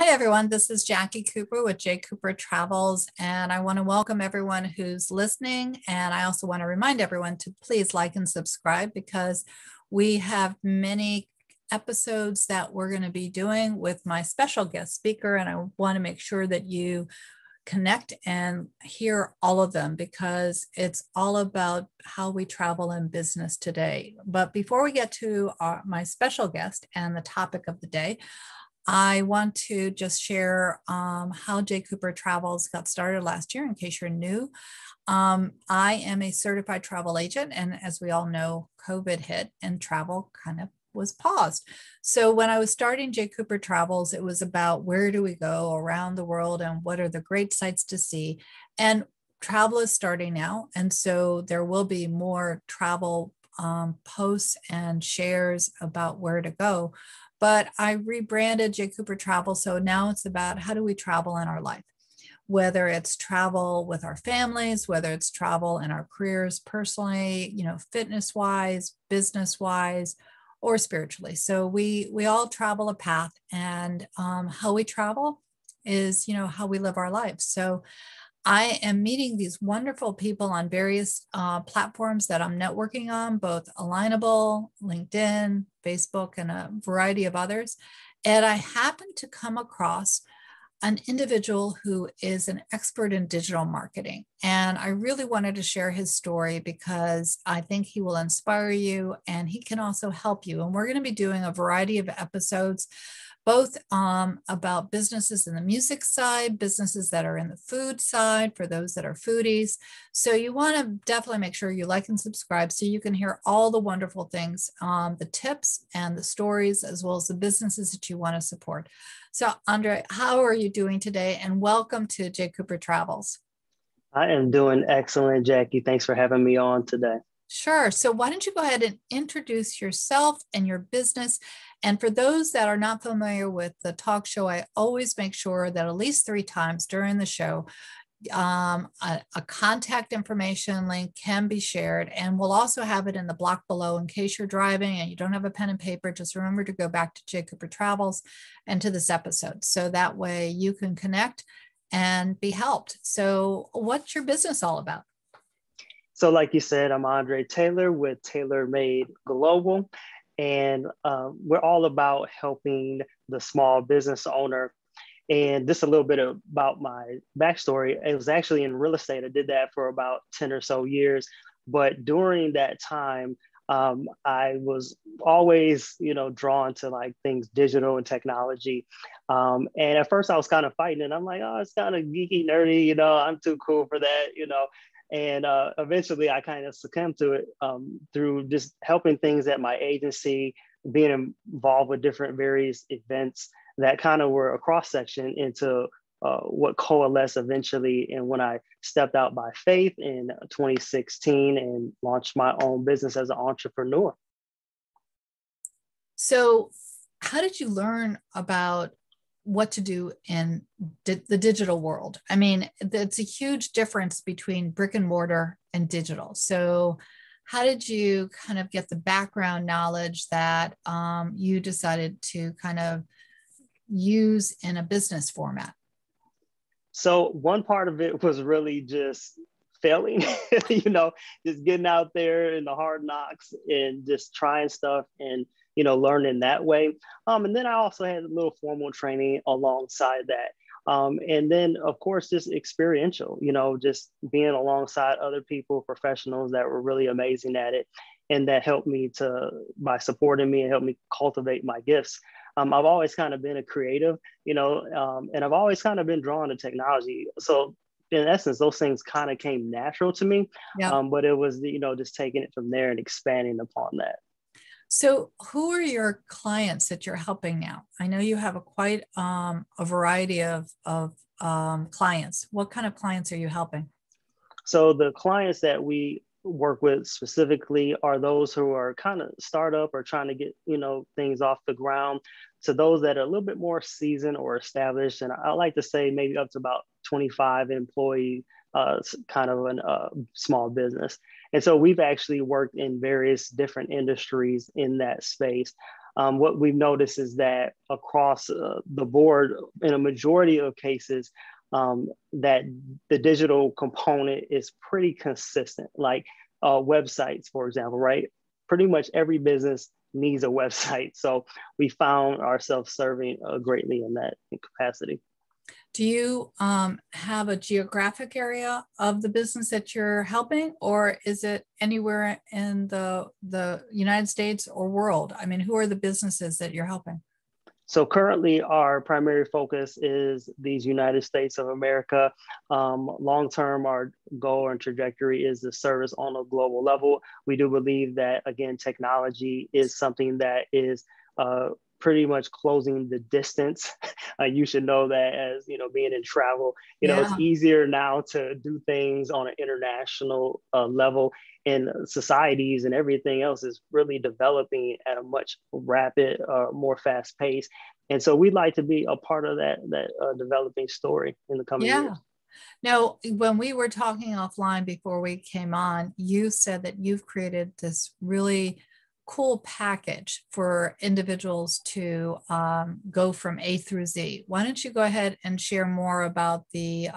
Hi, everyone. This is Jacqui Cooper with JCooperTravels, and I want to welcome everyone who's listening. And I also want to remind everyone to please like and subscribe because we have many episodes that we're going to be doing with my special guest speaker. And I want to make sure that you connect and hear all of them because it's all about how we travel in business today. But before we get to my special guest and the topic of the day, I want to just share how JCooperTravels got started last year, in case you're new. I am a certified travel agent, and as we all know, COVID hit and travel kind of was paused. So when I was starting JCooperTravels, it was about where do we go around the world and what are the great sites to see. And travel is starting now, and so there will be more travel posts and shares about where to go. But I rebranded JCooperTravels. So now it's about how do we travel in our life, whether it's travel with our families, whether it's travel in our careers personally, fitness wise, business wise, or spiritually. So we all travel a path, and how we travel is, how we live our lives. So I am meeting these wonderful people on various platforms that I'm networking on, both Alignable, LinkedIn, Facebook, and a variety of others. And I happened to come across an individual who is an expert in digital marketing. And I really wanted to share his story because I think he will inspire you and he can also help you. And we're going to be doing a variety of episodes both about businesses in the music side, businesses that are in the food side for those that are foodies. So you want to definitely make sure you like and subscribe so you can hear all the wonderful things, the tips and the stories, as well as the businesses that you want to support. So Andra, how are you doing today? And welcome to JCooperTravels. I am doing excellent, Jackie. Thanks for having me on today. Sure. So why don't you go ahead and introduce yourself and your business? And for those that are not familiar with the talk show, I always make sure that at least 3 times during the show, a contact information link can be shared. And we'll also have it in the block below in case you're driving and you don't have a pen and paper. Just remember to go back to JCooperTravels and to this episode. So that way you can connect and be helped. So what's your business all about? So like you said, I'm Andre Taylor with TaylorMade Global, and we're all about helping the small business owner. And just a little bit about my backstory. It was actually in real estate. I did that for about 10 or so years. But during that time, I was always, drawn to like things digital and technology. And at first I was kind of fighting it. I'm like, oh, it's kind of geeky, nerdy, I'm too cool for that. And eventually I kind of succumbed to it through just helping things at my agency, being involved with different various events that kind of were a cross section into what coalesced eventually. And when I stepped out by faith in 2016 and launched my own business as an entrepreneur. So how did you learn about what to do in the digital world? I mean, it's a huge difference between brick and mortar and digital. So how did you kind of get the background knowledge that you decided to kind of use in a business format? So one part of it was really just failing, just getting out there in the hard knocks and just trying stuff and learning that way. And then I also had a little formal training alongside that. And then, of course, just experiential, just being alongside other people, professionals that were really amazing at it. And that helped me by supporting me and helped me cultivate my gifts. I've always kind of been a creative, and I've always kind of been drawn to technology. So in essence, those things kind of came natural to me. Yeah. But it was, just taking it from there and expanding upon that. So who are your clients that you're helping now? I know you have quite a variety of clients. What kind of clients are you helping? So the clients that we work with specifically are those who are kind of startup or trying to get, things off the ground, to those that are a little bit more seasoned or established. And I like to say maybe up to about 25 employee kind of a small business. And so we've actually worked in various different industries in that space. what we've noticed is that across the board, in a majority of cases, that the digital component is pretty consistent. Like websites, for example, right? Pretty much every business needs a website. So we found ourselves serving greatly in that capacity. Do you have a geographic area of the business that you're helping, or is it anywhere in the United States or world? I mean, who are the businesses that you're helping? So currently our primary focus is these United States of America. Long-term, our goal and trajectory is the service on a global level. We do believe that, again, technology is something that is pretty much closing the distance. You should know that, as you know, being in travel, you know, it's easier now to do things on an international level, and societies and everything else is really developing at a much rapid, more fast pace. And so we'd like to be a part of that developing story in the coming years. Now, when we were talking offline before we came on, you said that you've created this really cool package for individuals to go from A through Z. Why don't you go ahead and share more about the,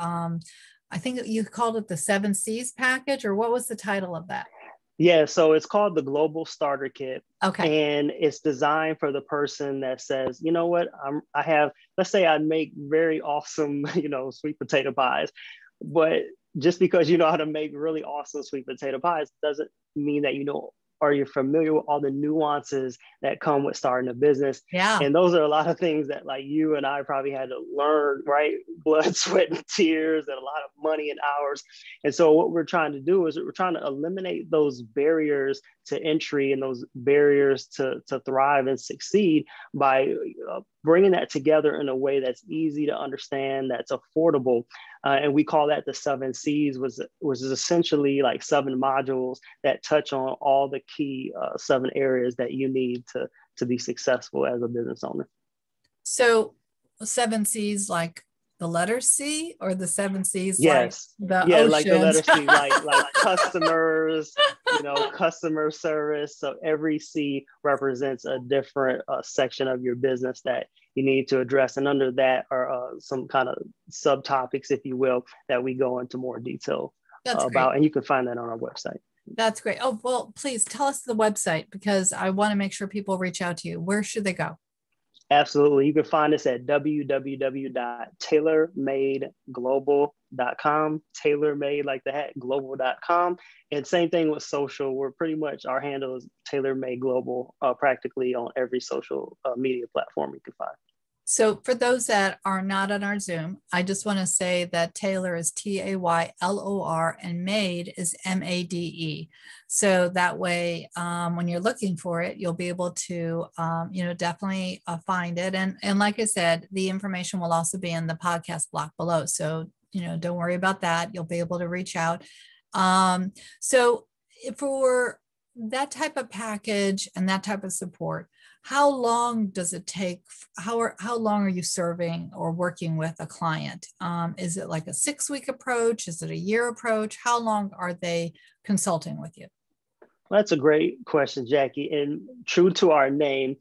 I think you called it the 7 C's package, or what was the title of that? Yeah, so it's called the Global Starter Kit. Okay. And it's designed for the person that says, you know what, I have, let's say I make very awesome, you know, sweet potato pies, but just because you know how to make really awesome sweet potato pies doesn't mean that you know, or you're familiar with all the nuances that come with starting a business. Yeah. And those are a lot of things that like you and I probably had to learn, right? Blood, sweat, and tears, and a lot of money and hours. And so what we're trying to do is we're trying to eliminate those barriers to entry and those barriers to thrive and succeed by bringing that together in a way that's easy to understand, that's affordable. And we call that the 7 C's, which is essentially like 7 modules that touch on all the key 7 areas that you need to be successful as a business owner. So 7 C's like the letter C, or the 7 C's yes. like the yeah, oceans? Like the letter C, like customers, you know, customer service. So every C represents a different section of your business that you need to address. And under that are some kind of subtopics, if you will, that we go into more detail about. And you can find that on our website. That's great. Oh, well, please tell us the website, because I want to make sure people reach out to you. Where should they go? Absolutely. You can find us at www.TaylorMadeGlobal.com. TaylorMade like the hat, global.com. And same thing with social. We're pretty much, our handle is TaylorMade Global, practically on every social media platform you can find. So for those that are not on our Zoom, I just want to say that Taylor is Taylor and Made is MADE. So that way, when you're looking for it, you'll be able to, you know, definitely find it. And like I said, the information will also be in the podcast block below. So, you know, don't worry about that. You'll be able to reach out. So for that type of package and that type of support, how long does it take? How long are you serving or working with a client? Is it like a 6-week approach? Is it a year approach? How long are they consulting with you? Well, that's a great question, Jacqui. And true to our name,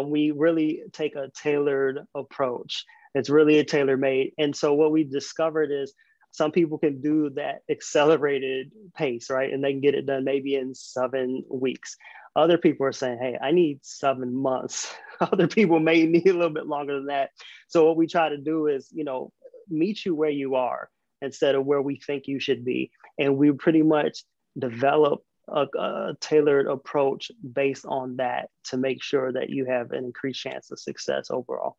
we really take a tailored approach. It's really a tailor-made. And so what we've discovered is some people can do that accelerated pace, right? And they can get it done maybe in 7 weeks. Other people are saying, hey, I need 7 months. Other people may need a little bit longer than that. So what we try to do is, you know, meet you where you are instead of where we think you should be. And we pretty much develop a tailored approach based on that to make sure that you have an increased chance of success overall.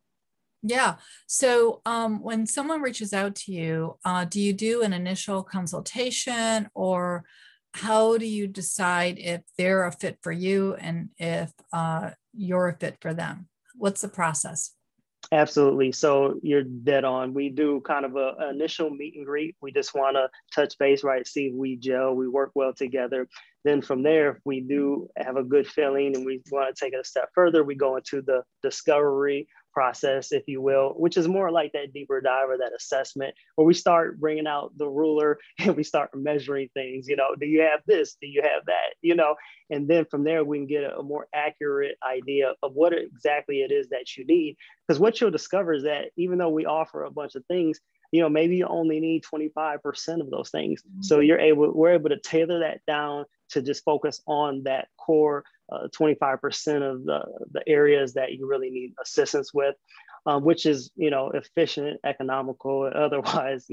Yeah. So when someone reaches out to you, do you do an initial consultation, or how do you decide if they're a fit for you and if you're a fit for them? What's the process? Absolutely. So you're dead on. We do kind of an initial meet and greet. We just want to touch base, right? See if we gel, we work well together. Then from there, if we do have a good feeling and we want to take it a step further, we go into the discovery process, if you will, which is more like that deeper dive or that assessment where we start bringing out the ruler and we start measuring things. Do you have this? Do you have that? And then from there, we can get a more accurate idea of what exactly it is that you need. Because what you'll discover is that even though we offer a bunch of things, maybe you only need 25% of those things. So we're able to tailor that down to just focus on that core 25% of the areas that you really need assistance with, which is, efficient, economical, and otherwise,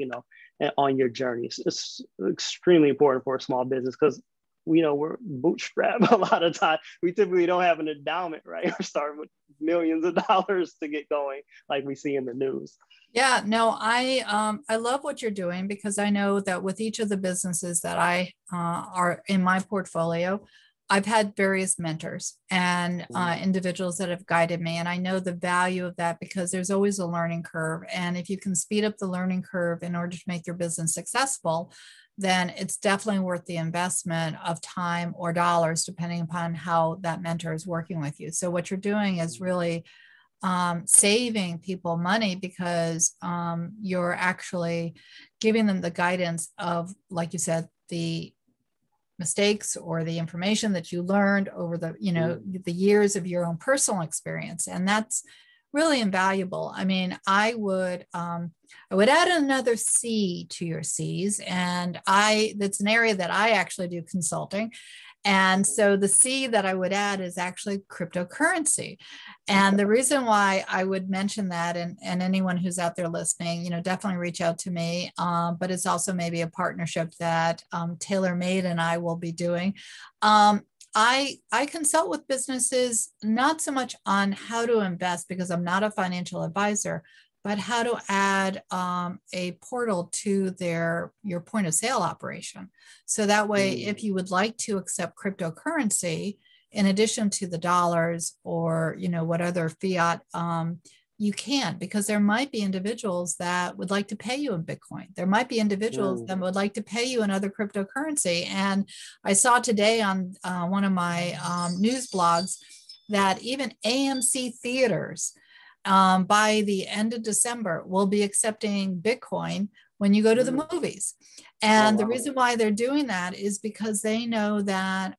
on your journey. It's extremely important for a small business because we're bootstrapped a lot of time. We typically don't have an endowment, right? We're starting with millions of dollars to get going, like we see in the news. Yeah, no, I love what you're doing because I know that with each of the businesses that I are in my portfolio, I've had various mentors and individuals that have guided me. And I know the value of that because there's always a learning curve. And if you can speed up the learning curve in order to make your business successful, then it's definitely worth the investment of time or dollars, depending upon how that mentor is working with you. So what you're doing is really saving people money because you're actually giving them the guidance of, like you said, the mistakes or the information that you learned over the years of your own personal experience. And that's really invaluable. I mean, I would add another C to your C's, and that's an area that I actually do consulting. And so the C that I would add is actually cryptocurrency. And the reason why I would mention that, and anyone who's out there listening, definitely reach out to me. But it's also maybe a partnership that TaylorMade and I will be doing. I consult with businesses, not so much on how to invest because I'm not a financial advisor, but how to add a portal to your point of sale operation. So that way, if you would like to accept cryptocurrency, in addition to the dollars or, what other fiat, you can, because there might be individuals that would like to pay you in Bitcoin. There might be individuals that would like to pay you in other cryptocurrency. And I saw today on one of my news blogs that even AMC theaters, by the end of December, will be accepting Bitcoin when you go to the movies. And the reason why they're doing that is because they know that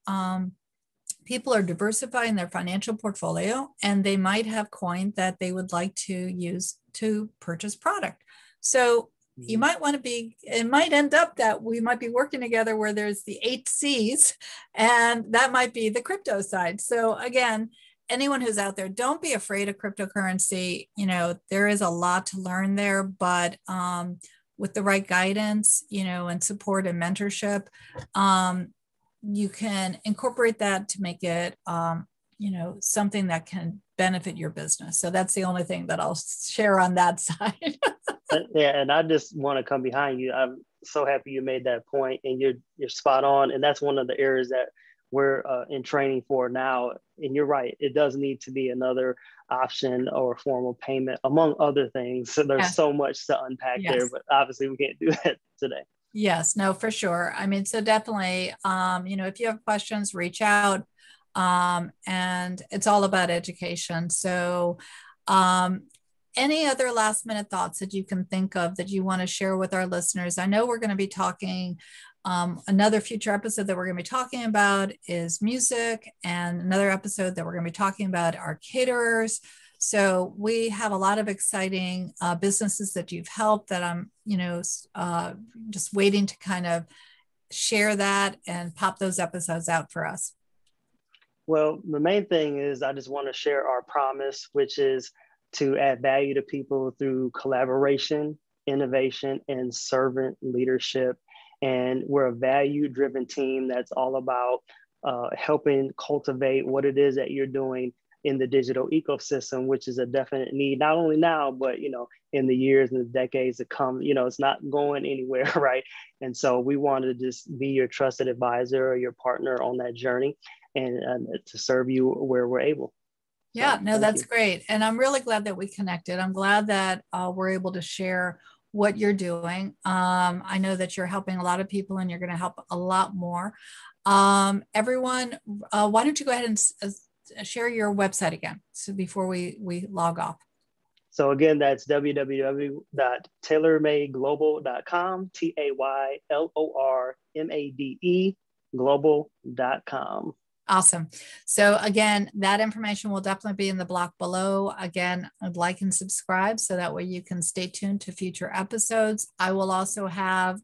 people are diversifying their financial portfolio and they might have coin that they would like to use to purchase product. So you might want to it might end up that we might be working together where there's the 8 C's, and that might be the crypto side. So again, anyone who's out there, don't be afraid of cryptocurrency. There is a lot to learn there, but with the right guidance, and support and mentorship, you can incorporate that to make it, something that can benefit your business. So that's the only thing that I'll share on that side. Yeah, and I just want to come behind you. I'm so happy you made that point, and you're spot on. And that's one of the areas that we're in training for now. And you're right, it does need to be another option or form of payment, among other things. So there's so much to unpack there, but obviously we can't do that today. Yes, no, for sure. I mean, so definitely, if you have questions, reach out. And it's all about education. So any other last minute thoughts that you can think of that you want to share with our listeners? I know we're going to be talking, another future episode that we're going to be talking about is music, and another episode that we're going to be talking about are caterers. So we have a lot of exciting businesses that you've helped that I'm, just waiting to kind of share that and pop those episodes out for us. Well, the main thing is I just want to share our promise, which is to add value to people through collaboration, innovation, and servant leadership. And we're a value-driven team that's all about helping cultivate what it is that you're doing in the digital ecosystem, which is a definite need, not only now, but, in the years and the decades to come. It's not going anywhere, right? And so we want to just be your trusted advisor or your partner on that journey, and to serve you where we're able. Yeah, no, that's great. And I'm really glad that we connected. I'm glad that we're able to share what you're doing. I know that you're helping a lot of people and you're going to help a lot more. Everyone, why don't you go ahead and share your website again, so before we log off. So again, that's www.tailormadeglobal.com, TaylorMade global.com. Awesome. So again, that information will definitely be in the block below. Again, like and subscribe so that way you can stay tuned to future episodes. I will also have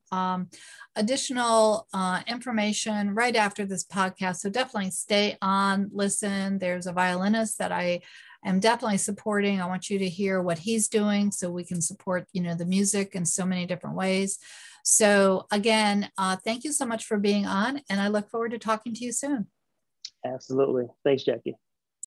additional information right after this podcast. So definitely stay on, listen. There's a violinist that I am definitely supporting. I want you to hear what he's doing so we can support, the music in so many different ways. So again, thank you so much for being on, and I look forward to talking to you soon. Absolutely. Thanks, Jacqui.